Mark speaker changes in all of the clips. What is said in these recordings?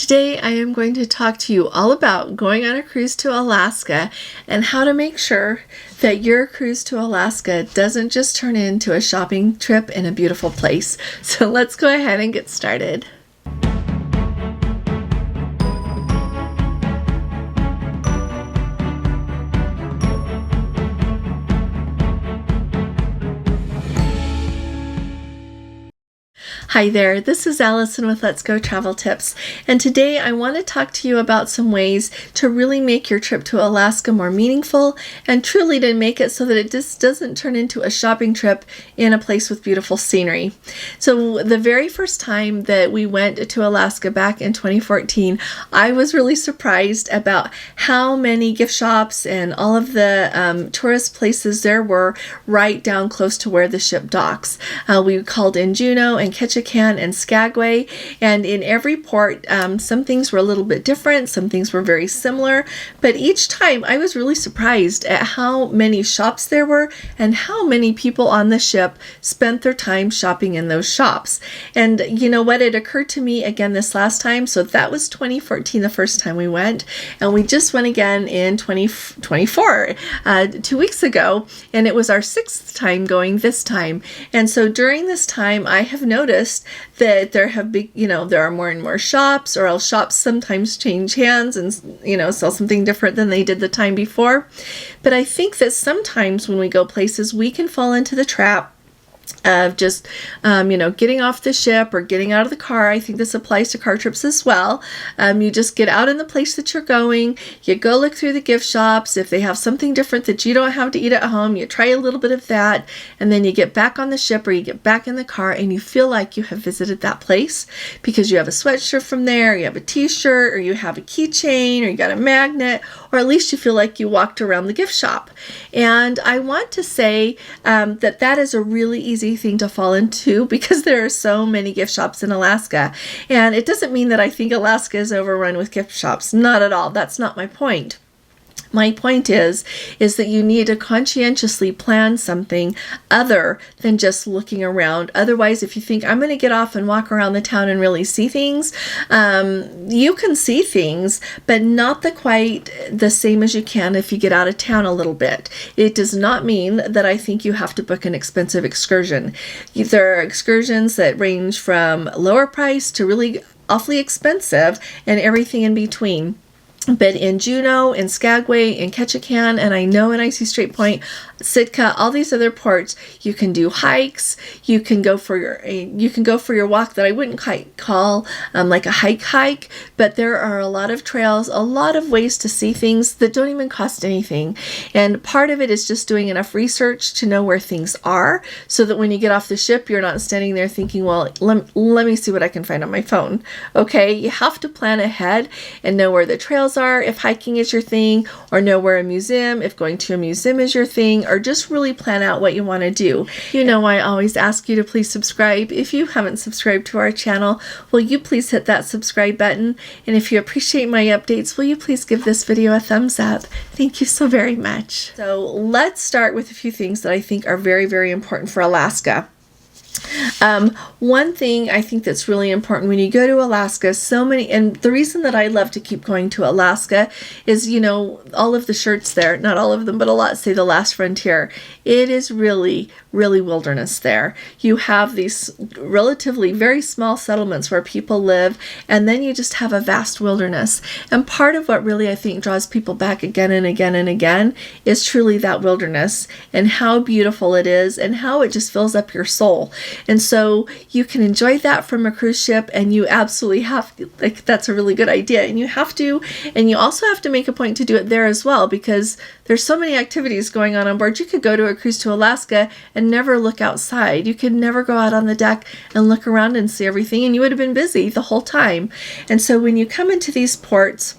Speaker 1: Today I am going to talk to you all about going on a cruise to Alaska and how to make sure that your cruise to Alaska doesn't just turn into a shopping trip in a beautiful place. So let's go ahead and get started. Hi there, this is Allison with Let's Go Travel Tips, and today I want to talk to you about some ways to really make your trip to Alaska more meaningful and truly to make it so that it just doesn't turn into a shopping trip in a place with beautiful scenery. So the very first time that we went to Alaska back in 2014, I was really surprised about how many gift shops and all of the tourist places there were right down close to where the ship docks. We called in Juneau and Ketchikan and Skagway, and in every port some things were a little bit different, some things were very similar, but each time I was really surprised at how many shops there were and how many people on the ship spent their time shopping in those shops. And you know what, it occurred to me again this last time, so that was 2014 the first time we went, and we just went again in 2024 2 weeks ago, and it was our sixth time going this time. And so during this time I have noticed that there are more and more shops, or else shops sometimes change hands and sell something different than they did the time before. But I think that sometimes when we go places, we can fall into the trap of just getting off the ship or getting out of the car. I think this applies to car trips as well. You just get out in the place that you're going, you go look through the gift shops. If they have something different that you don't have to eat at home, you try a little bit of that, and then you get back on the ship or you get back in the car and you feel like you have visited that place because you have a sweatshirt from there, you have a t-shirt, or you have a keychain, or you got a magnet, or at least you feel like you walked around the gift shop. And I want to say that is a really easy thing to fall into because there are so many gift shops in Alaska. And it doesn't mean that I think Alaska is overrun with gift shops. Not at all. That's not my point. My point is that you need to conscientiously plan something other than just looking around. Otherwise, if you think, I'm going to get off and walk around the town and really see things, you can see things, but not quite the same as you can if you get out of town a little bit. It does not mean that I think you have to book an expensive excursion. There are excursions that range from lower price to really awfully expensive and everything in between. But in Juneau, in Skagway, in Ketchikan, and I know in Icy Strait Point, Sitka, all these other ports, you can do hikes. You can go for your walk that I wouldn't quite call like a hike, but there are a lot of trails, a lot of ways to see things that don't even cost anything. And part of it is just doing enough research to know where things are, so that when you get off the ship, you're not standing there thinking, well, let me see what I can find on my phone. Okay, you have to plan ahead and know where the trails are if hiking is your thing, or know where a museum, if going to a museum is your thing, or just really plan out what you want to do. You know, I always ask you to please subscribe. If you haven't subscribed to our channel, will you please hit that subscribe button? And if you appreciate my updates, will you please give this video a thumbs up? Thank you so very much. So let's start with a few things that I think are very, very important for Alaska. One thing I think that's really important when you go to Alaska, and the reason that I love to keep going to Alaska is, all of the shirts there, not all of them, but a lot say the last frontier. It is really, really wilderness there. You have these relatively very small settlements where people live, and then you just have a vast wilderness. And part of what really I think draws people back again and again and again is truly that wilderness and how beautiful it is and how it just fills up your soul. And so you can enjoy that from a cruise ship, and you absolutely have, that's a really good idea, and you also have to make a point to do it there as well, because there's so many activities going on board. You could go to a cruise to Alaska and never look outside. You could never go out on the deck and look around and see everything, and you would have been busy the whole time. And so when you come into these ports,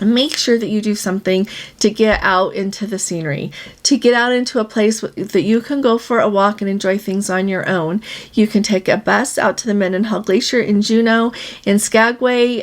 Speaker 1: make sure that you do something to get out into the scenery, to get out into a place that you can go for a walk and enjoy things on your own. You can take a bus out to the Mendenhall Glacier in Juneau. In Skagway,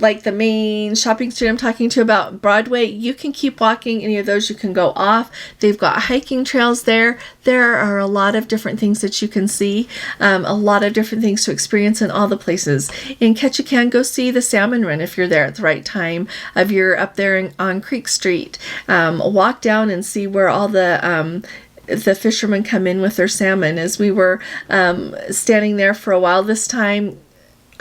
Speaker 1: like the main shopping street I'm talking to about, Broadway, you can keep walking. Any of those you can go off. They've got hiking trails there. There are a lot of different things that you can see, a lot of different things to experience in all the places. In Ketchikan, go see the salmon run if you're there at the right time. If you're up there on Creek Street, walk down and see where all the fishermen come in with their salmon. As we were standing there for a while this time,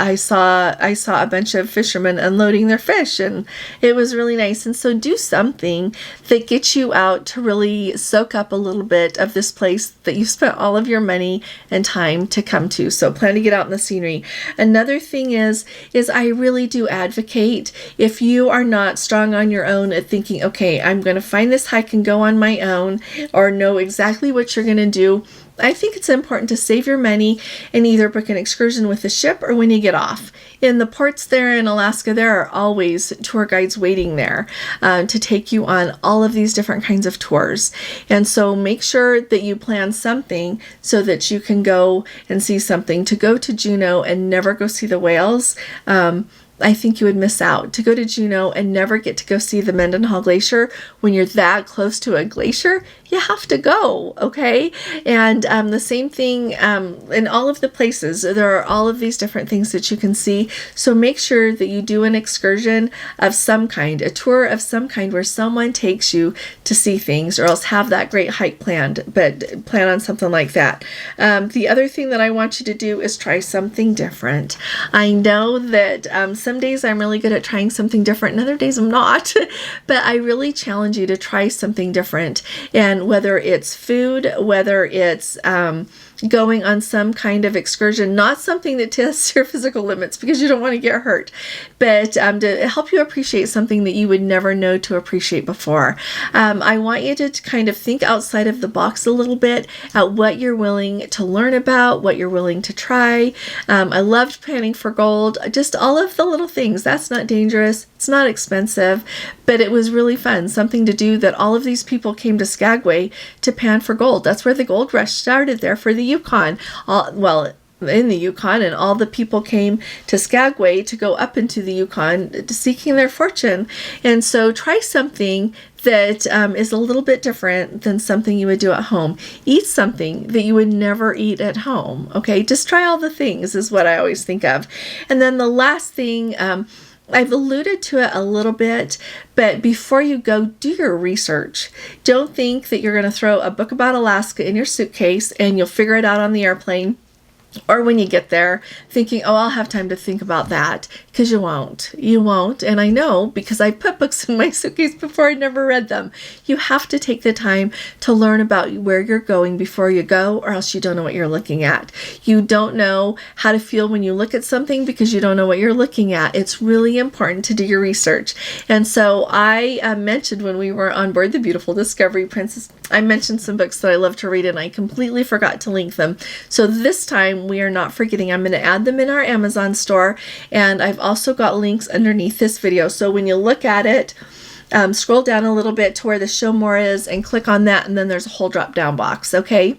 Speaker 1: I saw a bunch of fishermen unloading their fish, and it was really nice. And so do something that gets you out to really soak up a little bit of this place that you've spent all of your money and time to come to. So plan to get out in the scenery. Another thing is I really do advocate, if you are not strong on your own at thinking, okay, I'm going to find this hike and go on my own, or know exactly what you're going to do, I think it's important to save your money and either book an excursion with the ship or when you get off. In the ports there in Alaska, there are always tour guides waiting there to take you on all of these different kinds of tours. And so make sure that you plan something so that you can go and see something. To go to Juneau and never go see the whales, I think you would miss out. To go to Juneau and never get to go see the Mendenhall Glacier when you're that close to a glacier, you have to go, okay? And the same thing in all of the places. There are all of these different things that you can see. So make sure that you do an excursion of some kind, a tour of some kind where someone takes you to see things, or else have that great hike planned, but plan on something like that. The other thing that I want you to do is try something different. I know that some days I'm really good at trying something different, and other days I'm not, but I really challenge you to try something different. And whether it's food, whether it's going on some kind of excursion, not something that tests your physical limits because you don't want to get hurt, but to help you appreciate something that you would never know to appreciate before. I want you to kind of think outside of the box a little bit at what you're willing to learn about, what you're willing to try. I loved Panning for Gold, just all of the little things. That's not dangerous. It's not expensive, but it was really fun. Something to do that all of these people came to Skagway to pan for gold. That's where the gold rush started, there for the Yukon. In the Yukon, and all the people came to Skagway to go up into the Yukon seeking their fortune. And so try something that is a little bit different than something you would do at home. Eat something that you would never eat at home. Okay, just try all the things is what I always think of. And then the last thing, I've alluded to it a little bit, but before you go, do your research. Don't think that you're going to throw a book about Alaska in your suitcase and you'll figure it out on the airplane, or when you get there thinking, oh, I'll have time to think about that, because you won't. You won't. And I know, because I put books in my suitcase before I never read them. You have to take the time to learn about where you're going before you go, or else you don't know what you're looking at. You don't know how to feel when you look at something because you don't know what you're looking at. It's really important to do your research. And so I mentioned when we were on board the beautiful Discovery Princess, I mentioned some books that I love to read, and I completely forgot to link them. So this time we are not forgetting. I'm going to add them in our Amazon store, and I've also got links underneath this video. So when you look at it, scroll down a little bit to where the show more is and click on that, and then there's a whole drop down box, okay?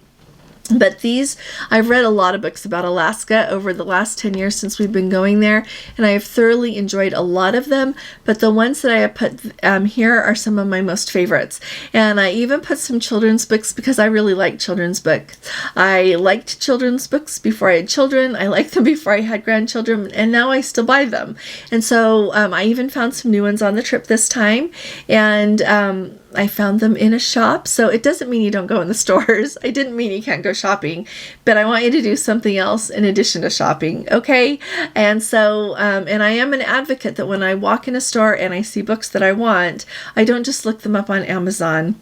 Speaker 1: But these, I've read a lot of books about Alaska over the last 10 years since we've been going there, and I have thoroughly enjoyed a lot of them, but the ones that I have put here are some of my most favorites. And I even put some children's books because I really like children's books. I liked children's books before I had children. I liked them before I had grandchildren, and now I still buy them. And so I even found some new ones on the trip this time, and I found them in a shop. So it doesn't mean you don't go in the stores. I didn't mean you can't go shopping, but I want you to do something else in addition to shopping, okay? And so, and I am an advocate that when I walk in a store and I see books that I want, I don't just look them up on Amazon.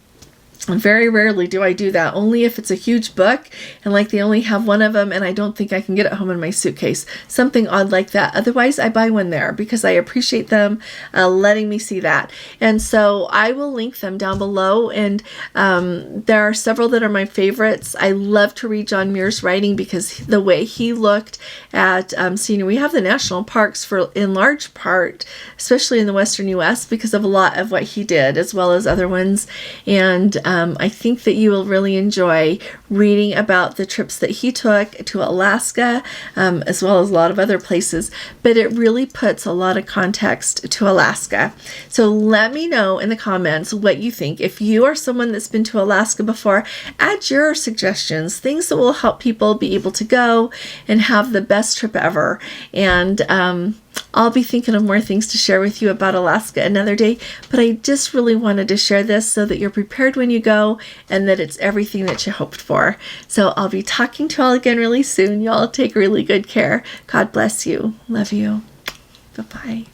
Speaker 1: Very rarely do I do that, only if it's a huge book and like they only have one of them and I don't think I can get it home in my suitcase. Something odd like that. Otherwise, I buy one there because I appreciate them letting me see that. And so I will link them down below, and there are several that are my favorites. I love to read John Muir's writing because the way he looked at scenery. We have the national parks for in large part, especially in the western U.S., because of a lot of what he did, as well as other ones. And I think that you will really enjoy reading about the trips that he took to Alaska, as well as a lot of other places, but it really puts a lot of context to Alaska. So let me know in the comments what you think. If you are someone that's been to Alaska before, add your suggestions, things that will help people be able to go and have the best trip ever. And I'll be thinking of more things to share with you about Alaska another day, but I just really wanted to share this so that you're prepared when you go and that it's everything that you hoped for. So I'll be talking to you all again really soon. Y'all take really good care. God bless you. Love you. Bye-bye.